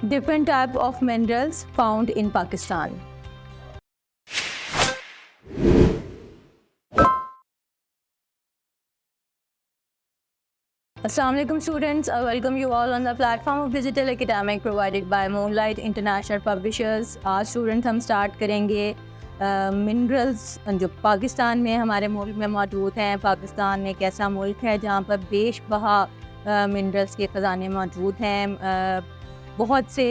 Different type of minerals found in Pakistan. Assalamu alaikum students, I welcome you all on the platform of Digital Academic provided by Moonlight International Publishers. आज student हम start करेंगे minerals जो पाकिस्तान में हमारे मुल्क में मौजूद हैं। पाकिस्तान एक ऐसा मुल्क है जहाँ पर बेशबहा मिनरल्स के ख़जाने मौजूद हैं। बहुत से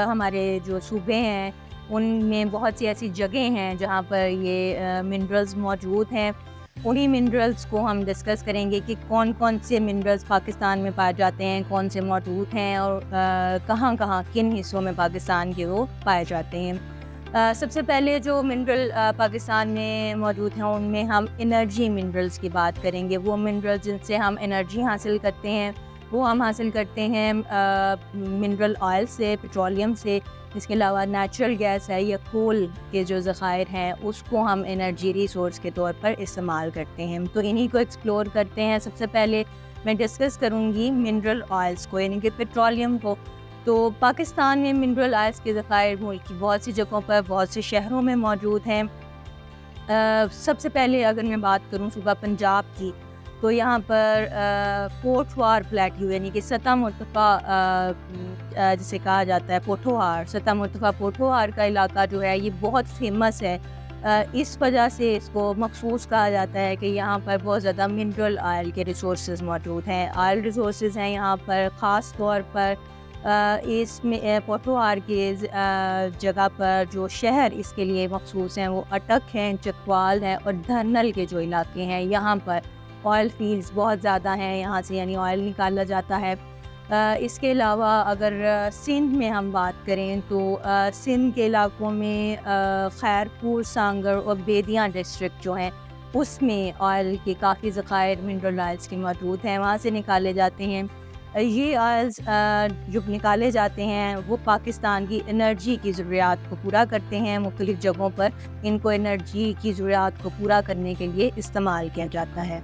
हमारे जो सूबे हैं उनमें बहुत सी ऐसी जगह हैं जहाँ पर ये मिनरल्स मौजूद हैं। उन्हीं मिनरल्स को हम डिस्कस करेंगे कि कौन कौन से मिनरल्स पाकिस्तान में पाए जाते हैं, कौन से मौजूद हैं और कहाँ कहाँ किन हिस्सों में पाकिस्तान के वो पाए जाते हैं। सबसे पहले जो मिनरल पाकिस्तान में मौजूद हैं उनमें हम एनर्जी मिनरल्स की बात करेंगे। वो मिनरल्स जिनसे हम एनर्जी हासिल करते हैं वो हम हासिल करते हैं मिनरल ऑयल से, पेट्रोलियम से। इसके अलावा नेचुरल गैस है या कोल के जो ज़खायर हैं उसको हम एनर्जी रिसोर्स के तौर पर इस्तेमाल करते हैं। तो इन्हीं को एक्सप्लोर करते हैं। सबसे पहले मैं डिस्कस करूँगी मिनरल ऑयल्स को, यानी कि पेट्रोलियम को। तो पाकिस्तान में मिनरल ऑयल्स के ज़खायर मुल्क की बहुत सी जगहों पर, बहुत से शहरों में मौजूद हैं। सबसे पहले अगर मैं बात करूँ सूबा पंजाब की, तो यहाँ पर पोठवार प्लेट्यू यानी कि सतह मुर्तफ़ा जिसे कहा जाता है पोठोहार, सतह मुर्तफ़ा पोठोहार का इलाका जो है ये बहुत फेमस है। इस वजह से इसको मखसूस कहा जाता है कि यहाँ पर बहुत ज़्यादा मिनरल ऑयल के रिसोर्सेज मौजूद हैं। ऑयल रिसोर्सेज हैं यहाँ पर ख़ास तौर पर इसमें पोठोहार के जगह पर जो शहर इसके लिए मखसूस हैं वो अटक हैं, चकवाल हैं और धरनल के जो इलाके हैं यहाँ पर ऑयल फील्ड्स बहुत ज़्यादा हैं। यहाँ से यानी ऑयल निकाला जाता है। इसके अलावा अगर सिंध में हम बात करें तो सिंध के इलाकों में खैरपुर, सांगर और बेदियाँ डिस्ट्रिक्ट जो हैं उसमें ऑयल के काफ़ी ज़खायर मिनरल ऑयल्स के मौजूद हैं, वहाँ से निकाले जाते हैं। ये ऑयल्स जो निकाले जाते हैं वो पाकिस्तान की एनर्जी की ज़रूरियात को पूरा करते हैं। मुख्तलिफ़ जगहों पर इनको एनर्जी की ज़रूरियात को पूरा करने के लिए इस्तेमाल किया जाता है।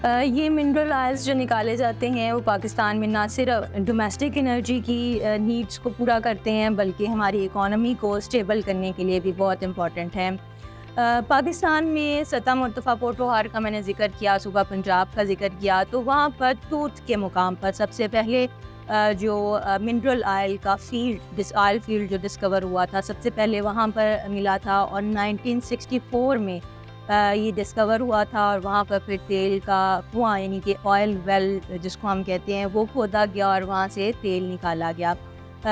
ये मिनरल ऑयल्स जो निकाले जाते हैं वो पाकिस्तान में ना सिर्फ डोमेस्टिक एनर्जी की नीड्स को पूरा करते हैं बल्कि हमारी इकोनॉमी को स्टेबल करने के लिए भी बहुत इम्पॉर्टेंट हैं। पाकिस्तान में सतह मुर्तफ़ा पोठोहार का मैंने ज़िक्र किया, सूबा पंजाब का ज़िक्र किया, तो वहाँ पर तूत के मुकाम पर सबसे पहले जो मिनरल ऑयल का ऑयल फील्ड जो डिस्कवर हुआ था सबसे पहले वहाँ पर मिला था और 1964 में ये डिस्कवर हुआ था। और वहाँ पर फिर तेल का कुआँ यानी कि ऑयल वेल जिसको हम कहते हैं वो खोदा गया और वहाँ से तेल निकाला गया।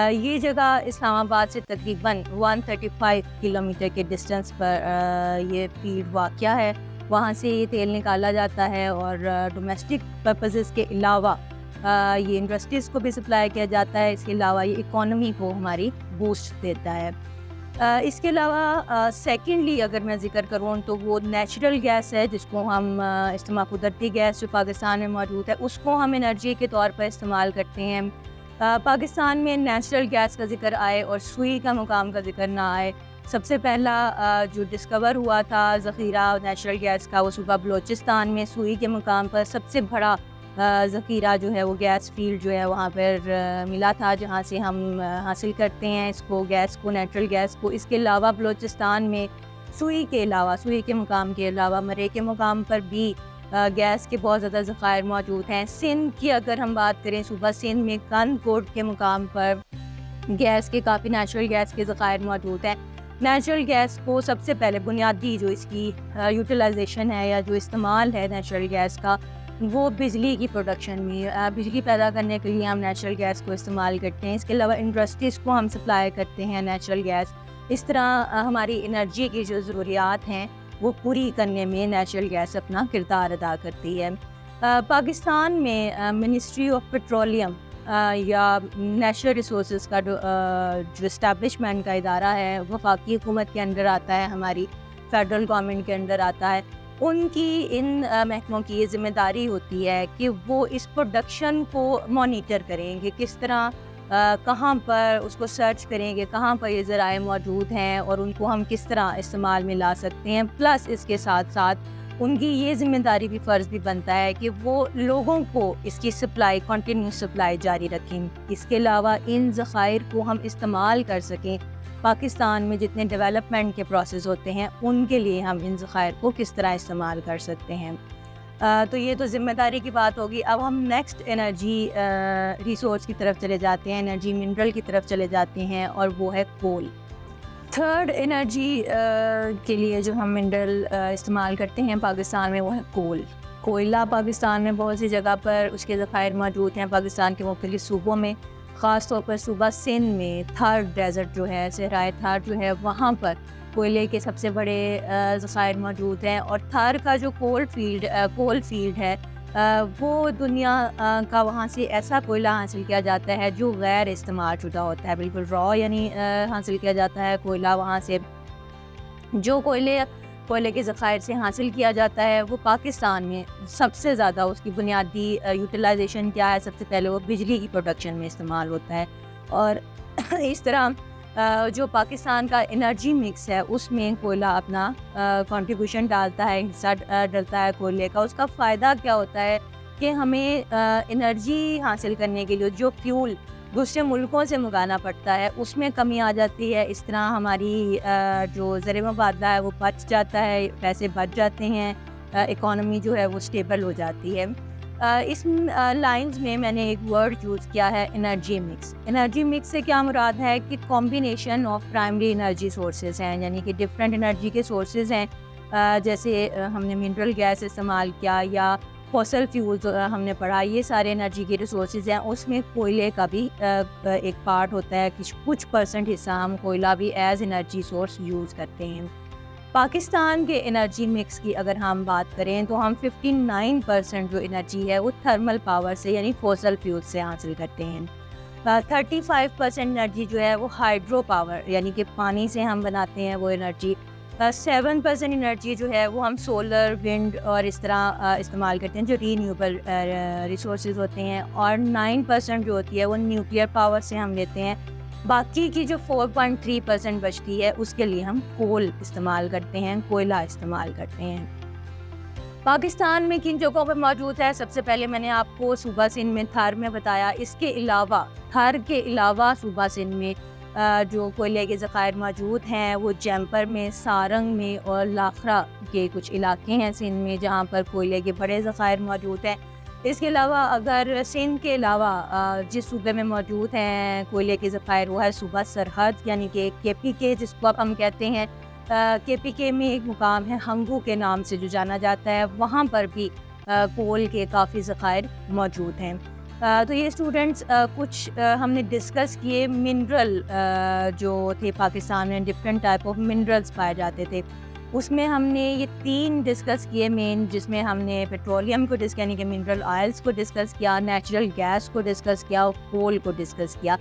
ये जगह इस्लामाबाद से तकरीबन 135 किलोमीटर के डिस्टेंस पर ये फील्ड वाक़या है। वहाँ से ये तेल निकाला जाता है और डोमेस्टिक पर्पसेस के अलावा ये इंडस्ट्रीज़ को भी सप्लाई किया जाता है। इसके अलावा ये इकोनॉमी को हमारी बूस्ट देता है। इसके अलावा सेकेंडली अगर मैं ज़िक्र करूँ तो वो नेचुरल गैस है जिसको हम इस्तेमाल कुदरती गैस जो पाकिस्तान में मौजूद है उसको हम एनर्जी के तौर पर इस्तेमाल करते हैं। पाकिस्तान में नेचुरल गैस का ज़िक्र आए और सुई का मुकाम का ज़िक्र ना आए। सबसे पहला जो डिस्कवर हुआ था ज़ख़ीरा नेचुरल गैस का वो सूबा बलोचिस्तान में सुई के मुकाम पर सबसे बड़ा ज़ख़ीरा जो है वो गैस फील्ड जो है वहाँ पर मिला था जहाँ से हम हासिल करते हैं इसको गैस को, नेचुरल गैस को। इसके अलावा बलोचिस्तान में सुई के अलावा, सुई के मुकाम के अलावा मरे के मुकाम पर भी गैस के बहुत ज़्यादा ज़खायर मौजूद हैं। सिंध की अगर हम बात करें, सूबा सिंध में कंदकोट के मुकाम पर गैस के काफ़ी नेचुरल गैस के ज़खायर मौजूद हैं। नेचुरल गैस को सबसे पहले बुनियादी जो इसकी यूटिलाइजेशन है या जो इस्तेमाल है नेचुरल गैस का वो बिजली की प्रोडक्शन में, बिजली पैदा करने के लिए हम नेचुरल गैस को इस्तेमाल करते हैं। इसके अलावा इंडस्ट्रीज़ को हम सप्लाई करते हैं नेचुरल गैस। इस तरह हमारी एनर्जी की जो ज़रूरियात हैं वो पूरी करने में नेचुरल गैस अपना किरदार अदा करती है। पाकिस्तान में मिनिस्ट्री ऑफ पेट्रोलियम या नेचुरल रिसोर्सेज का जो इस्टेब्लिशमेंट का इदारा है वफाकी हुकूमत के अंडर आता है, हमारी फेडरल गवर्नमेंट के अंडर आता है। उनकी इन महकमों की ये ज़िम्मेदारी होती है कि वो इस प्रोडक्शन को मॉनिटर करेंगे, किस तरह कहाँ पर उसको सर्च करेंगे, कहाँ पर ये ज़राए मौजूद हैं और उनको हम किस तरह इस्तेमाल में ला सकते हैं। प्लस इसके साथ साथ ان کی یہ ذمہ داری بھی فرض بھی بنتا ہے کہ وہ لوگوں کو اس کی سپلائی کنٹینیوس سپلائی جاری رکھیں. اس کے علاوہ ان ذخائر کو ہم استعمال کر سکیں. پاکستان میں جتنے ڈیولپمنٹ کے پروسیس ہوتے ہیں ان کے لیے ہم ان ذخائر کو کس طرح استعمال کر سکتے ہیں. تو یہ تو ذمہ داری کی بات ہوگی. اب ہم نیکسٹ انرجی ریسورس کی طرف چلے جاتے ہیں, انرجی منرل کی طرف چلے جاتے ہیں, اور وہ ہے کول. تھرڈ انرجی کے لیے جو ہم منرل استعمال کرتے ہیں پاکستان میں وہ ہے کول. کوئلہ پاکستان میں بہت سی جگہ پر اس کے ذخائر موجود ہیں. پاکستان کے مختلف صوبوں میں, خاص طور پر صوبہ سندھ میں تھار ڈیزرٹ جو ہے, صحرائے تھار جو ہے, وہاں پر کوئلے کے سب سے بڑے ذخائر موجود ہیں. اور تھار کا جو کول فیلڈ ہے وہ دنیا کا وہاں سے ایسا کوئلہ حاصل کیا جاتا ہے جو غیر استعمال شدہ ہوتا ہے, بالکل را یعنی حاصل کیا جاتا ہے کوئلہ وہاں سے. جو کوئلے کے ذخائر سے حاصل کیا جاتا ہے وہ پاکستان میں سب سے زیادہ اس کی بنیادی یوٹیلائزیشن کیا ہے, سب سے پہلے وہ بجلی کی پروڈکشن میں استعمال ہوتا ہے. اور اس طرح جو پاکستان کا انرجی مکس ہے اس میں کوئلہ اپنا کنٹریبیوشن ڈالتا ہے, حصہ ڈالتا ہے کوئلے کا. اس کا فائدہ کیا ہوتا ہے کہ ہمیں انرجی حاصل کرنے کے لیے جو فیول دوسرے ملکوں سے منگانا پڑتا ہے اس میں کمی آ جاتی ہے. اس طرح ہماری جو زر مبادلہ ہے وہ بچ جاتا ہے, پیسے بچ جاتے ہیں, اکانومی جو ہے وہ اسٹیبل ہو جاتی ہے. اس لائنز میں میں نے ایک ورڈ یوز کیا ہے انرجی مکس. انرجی مکس سے کیا مراد ہے کہ combination of primary energy sources ہیں, یعنی کہ ڈفرینٹ انرجی کے سورسز ہیں. جیسے ہم نے منرل گیس استعمال کیا یا فوسل فیولز ہم نے پڑھا, یہ سارے انرجی کے ریسورسز ہیں. اس میں کوئلے کا بھی ایک پارٹ ہوتا ہے, کچھ پرسنٹ حصہ ہم کوئلہ بھی ایز انرجی سورس یوز کرتے ہیں. پاکستان کے انرجی مکس کی اگر ہم بات کریں تو ہم 59% جو انرجی ہے وہ تھرمل پاور سے یعنی فوسل فیول سے حاصل کرتے ہیں. 35% انرجی جو ہے وہ ہائیڈرو پاور یعنی کہ پانی سے ہم بناتے ہیں وہ انرجی. 7% انرجی جو ہے وہ ہم سولر, ونڈ اور اس طرح استعمال کرتے ہیں جو رینیوبل ریسورسز ہوتے ہیں. اور 9% جو ہوتی ہے وہ نیوکلیئر پاور سے ہم لیتے ہیں. باقی کی جو 4.3% بچتی ہے اس کے لیے ہم کول استعمال کرتے ہیں, کوئلہ استعمال کرتے ہیں. پاکستان میں کن جگہوں پر موجود ہے؟ سب سے پہلے میں نے آپ کو صوبہ سندھ میں تھار میں بتایا. اس کے علاوہ تھار کے علاوہ صوبہ سندھ میں جو کوئلے کے ذخائر موجود ہیں وہ جیمپر میں, سارنگ میں اور لاکھرا کے کچھ علاقے ہیں سندھ میں جہاں پر کوئلے کے بڑے ذخائر موجود ہیں. اس کے علاوہ اگر سندھ کے علاوہ جس صوبے میں موجود ہیں کوئلے کے ذخائر وہ ہے صوبہ سرحد یعنی کہ KPK جس کو اب ہم کہتے ہیں. KPK میں ایک مقام ہے ہنگو کے نام سے جو جانا جاتا ہے, وہاں پر بھی کول کے کافی ذخائر موجود ہیں. تو یہ اسٹوڈنٹس کچھ ہم نے ڈسکس کیے منرل جو تھے پاکستان میں, ڈفرینٹ ٹائپ آف منرلس پائے جاتے تھے. اس میں ہم نے یہ 3 ڈسکس کیے مین, جس میں ہم نے پیٹرولیم کو یعنی کہ منرل آئلس کو ڈسکس کیا, نیچرل گیس کو ڈسکس کیا اور کول کو ڈسکس کیا.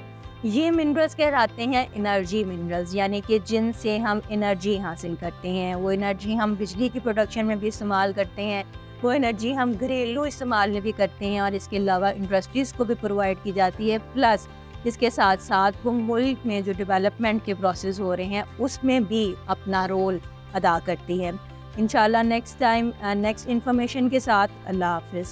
یہ منرلس کہلاتے ہیں انرجی منرلز, یعنی کہ جن سے ہم انرجی حاصل کرتے ہیں. وہ انرجی ہم بجلی کی پروڈکشن میں بھی استعمال کرتے ہیں, وہ انرجی ہم گھریلو استعمال میں بھی کرتے ہیں, اور اس کے علاوہ انڈسٹریز کو بھی پرووائڈ کی جاتی ہے. پلس اس کے ساتھ ساتھ وہ ملک میں جو ڈیولپمنٹ کے پروسیس ہو رہے ہیں اس میں بھی اپنا رول ادا کرتی ہے. انشاءاللہ نیکسٹ ٹائم نیکسٹ انفارمیشن کے ساتھ. اللہ حافظ.